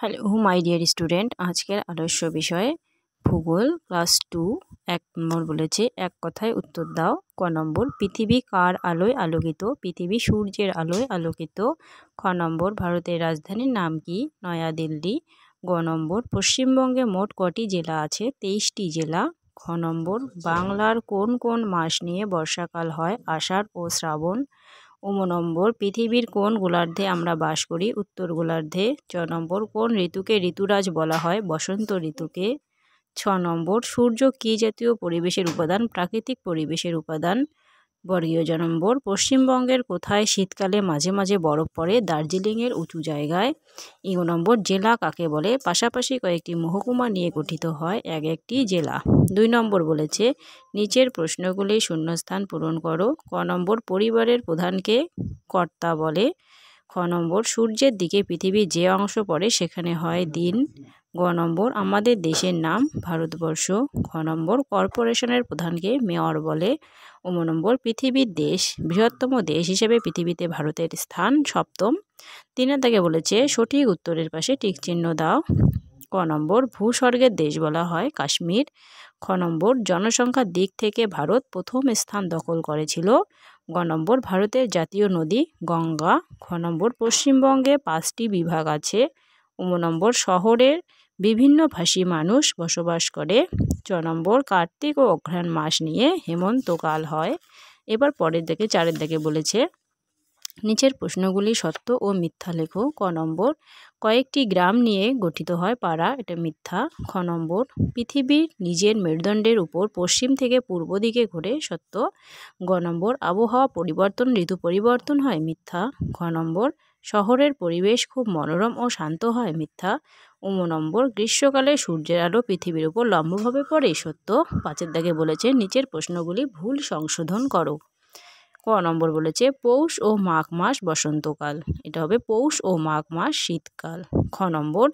Hello my dear student, আজকের আদর্শ বিষয় ভূগোল ক্লাস 2 1 নম্বর বলেছে এক কথায় উত্তর দাও। ক নম্বর পৃথিবী কার আলোয় আলোকিত? পৃথিবী সূর্যের আলোয় আলোকিত। খ নম্বর ভারতের রাজধানীর নাম কি? নয়াদিল্লি। গ নম্বর পশ্চিমবঙ্গে মোট কটি জেলা আছে? 23টি জেলা। খ নম্বর বাংলার কোন কোন মাস নিয়ে বর্ষাকাল হয়? আষাঢ় ও শ্রাবণ। নম্বর পৃথিবীর কোন গোলার্ধে আমরা বাস করি? উত্তর গোলার্ধে। 6 নম্বর কোন ঋতুকে ঋতুরাজ বলা হয়? বসন্ত ঋতুকে। 6 নম্বর সূর্য কী জাতীয় পরিবেশের উপাদান? প্রাকৃতিক পরিবেশের উপাদান। বর্গীয় নম্বর পশ্চিমবঙ্গের কোথায় শীতকালে মাঝে মাঝে বরফ পড়ে? দার্জিলিংয়ের উঁচু জায়গায়। নম্বর জেলা কাকে বলে? পাশাপাশি কয়েকটি মহকুমা নিয়ে গঠিত হয় এক একটি জেলা। 2 নম্বর বলেছে নিচের প্রশ্নগুলি শূন্যস্থান পূরণ করো। ক নম্বর পরিবারের প্রধানকে কর্তা বলে। খ নম্বর সূর্যের দিকে পৃথিবীর যে অংশ পড়ে সেখানে হয় দিন। গ নম্বর আমাদের দেশের নাম ভারতবর্ষ। খ নম্বর কর্পোরেশনের প্রধানকে মেয়র বলে। নম্বর পৃথিবীর বৃহত্তম দেশ হিসেবে পৃথিবীতে ভারতের স্থান 7ম। 3 থেকে বলেছে সঠিক উত্তরের পাশে টিক চিহ্ন দাও। ক নম্বর ভূস্বর্গের দেশ বলা হয় কাশ্মীর। খ নম্বর জনসংখ্যার দিক থেকে ভারত প্রথম স্থান দখল করেছিল। গ নম্বর ভারতের জাতীয় নদী গঙ্গা। খ নম্বর পশ্চিমবঙ্গে 5টি বিভাগ আছে। নম্বর শহরের বিভিন্ন ভাষী মানুষ বসবাস করে। 6 নম্বর কার্তিক ও অঘ্রাণ মাস নিয়ে হেমন্তকাল হয়। এবার পরের দিকে 4 দিকে বলেছে নিচের প্রশ্নগুলি সত্য ও মিথ্যা লেখো। ক নম্বর কয়েকটি গ্রাম নিয়ে গঠিত হয় পাড়া, এটা মিথ্যা। খ নম্বর পৃথিবীর নিজের মেরুদণ্ডের উপর পশ্চিম থেকে পূর্ব দিকে ঘোরে, সত্য। গ নম্বর আবহাওয়া পরিবর্তন ঋতু পরিবর্তন হয়, মিথ্যা। ঘ নম্বর শহরের পরিবেশ খুব মনোরম ও শান্ত হয়, মিথ্যা। নম্বর গ্রীষ্মকালে সূর্যের আলো পৃথিবীর উপর লম্বভাবে পড়ে, সত্য। 5 দাগে বলেছে নিচের প্রশ্নগুলি ভুল সংশোধন করো। ক নম্বর বলেছে পৌষ ও মাঘ মাস বসন্তকাল, এটা হবে পৌষ ও মাঘ মাস শীতকাল। খ নম্বর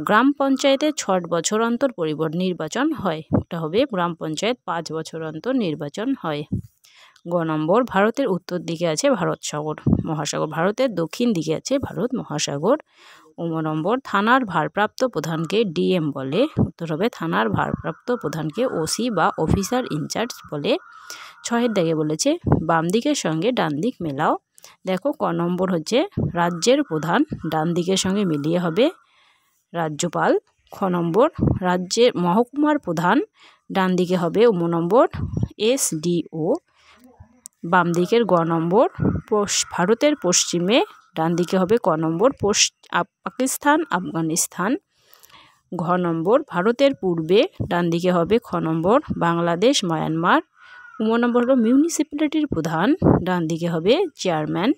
গ্রাম পঞ্চায়েতে 6 বছর অন্তর নির্বাচন হয়, এটা হবে গ্রাম পঞ্চায়েত 5 বছর অন্তর নির্বাচন হয়। গ নম্বর ভারতের উত্তর দিকে আছে ভারত মহাসাগর, ভারতের দক্ষিণ দিকে আছে ভারত মহাসাগর। নম্বর থানার ভারপ্রাপ্ত প্রধানকে ডিএম বলে, উত্তর হবে থানার ভারপ্রাপ্ত প্রধানকে ওসি বা অফিসার ইনচার্জ বলে। 6 দাগে বলেছে বাম দিকের সঙ্গে ডান দিক মেলাও। দেখো ক নম্বর হচ্ছে রাজ্যের প্রধান, ডান দিকের সঙ্গে মিলিয়ে হবে রাজ্যপাল। খ নম্বর রাজ্যের মহকুমার প্রধান, ডান দিকে হবে নম্বর এসডিও। বাম দিকের গ নম্বর ভারতের পশ্চিমে, ডান দিকে হবে ক নম্বর পাকিস্তান আফগানিস্তান। ঘ নম্বর ভারতের পূর্বে, ডান দিকে হবে খ নম্বর বাংলাদেশ মায়ানমার। নম্বর হলো মিউনিসিপ্যালিটির প্রধান, ডান দিকে হবে চেয়ারম্যান।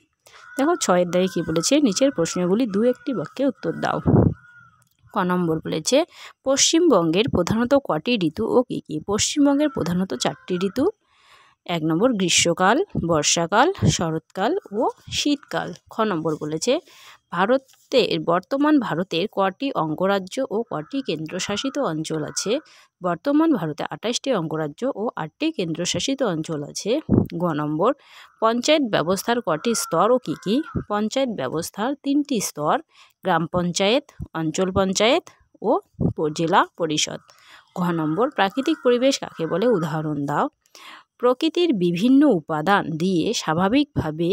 দেখো 6 দাগে কী বলেছে নিচের প্রশ্নগুলি 2-1টি বাক্যে উত্তর দাও। ক নম্বর বলেছে পশ্চিমবঙ্গের প্রধানত কটি ঋতু ও কী কী? পশ্চিমবঙ্গের প্রধানত 4টি ঋতু। 1 নম্বর গ্রীষ্মকাল, বর্ষাকাল, শরৎকাল ও শীতকাল। খ নম্বর বলেছে বর্তমান ভারতের কটি অঙ্গরাজ্য ও কটি কেন্দ্রশাসিত অঞ্চল আছে? বর্তমান ভারতে 28টি অঙ্গরাজ্য ও 8টি কেন্দ্রশাসিত অঞ্চল আছে। গ নম্বর পঞ্চায়েত ব্যবস্থার কটি স্তর ও কী কী? পঞ্চায়েত ব্যবস্থার 3টি স্তর, গ্রাম পঞ্চায়েত, অঞ্চল পঞ্চায়েত ও জেলা পরিষদ। ঘ নম্বর প্রাকৃতিক পরিবেশ কাকে বলে? উদাহরণ দাও। প্রকৃতির বিভিন্ন উপাদান দিয়ে স্বাভাবিকভাবে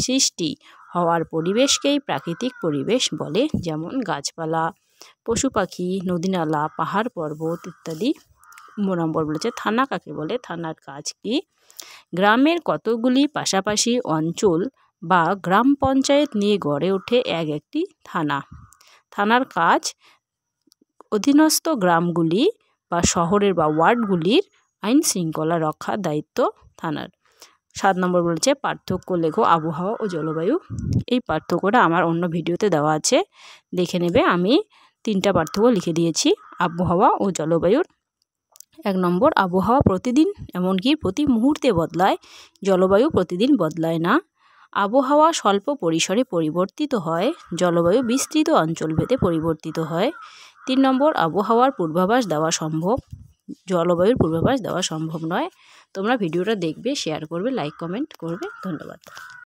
সৃষ্টি হওয়ার পরিবেশকেই প্রাকৃতিক পরিবেশ বলে, যেমন গাছপালা, পশু পাখি, নদীনালা, পাহাড় পর্বত ইত্যাদি। নম্বর বলেছে থানা কাকে বলে? থানার কাজ কি? গ্রামের কতগুলি পাশাপাশি অঞ্চল বা গ্রাম পঞ্চায়েত নিয়ে গড়ে ওঠে এক একটি থানা? থানার কাজ অধীনস্থ গ্রামগুলি বা শহরের বা ওয়ার্ডগুলির আইন শৃঙ্খলা রক্ষার দায়িত্ব থানার। 7 নম্বর বলেছে পার্থক্য লেখো আবহাওয়া ও জলবায়ু। এই পার্থক্যটা আমার অন্য ভিডিওতে দেওয়া আছে, দেখে নেবে। আমি 3টা পার্থক্য লিখে দিয়েছি আবহাওয়া ও জলবায়ুর। 1 নম্বর আবহাওয়া প্রতিদিন এমনকি প্রতি মুহূর্তে বদলায়, জলবায়ু প্রতিদিন বদলায় না। আবহাওয়া স্বল্প পরিসরে পরিবর্তিত হয়, জলবায়ু বিস্তৃত অঞ্চলভেদে পরিবর্তিত হয়। 3 নম্বর আবহাওয়ার পূর্বাভাস দেওয়া সম্ভব, জলবায়ুর পূর্বাভাস দেওয়া সম্ভব নয়। তোমরা ভিডিওটা দেখবে, শেয়ার করবে, লাইক কমেন্ট করবে। ধন্যবাদ।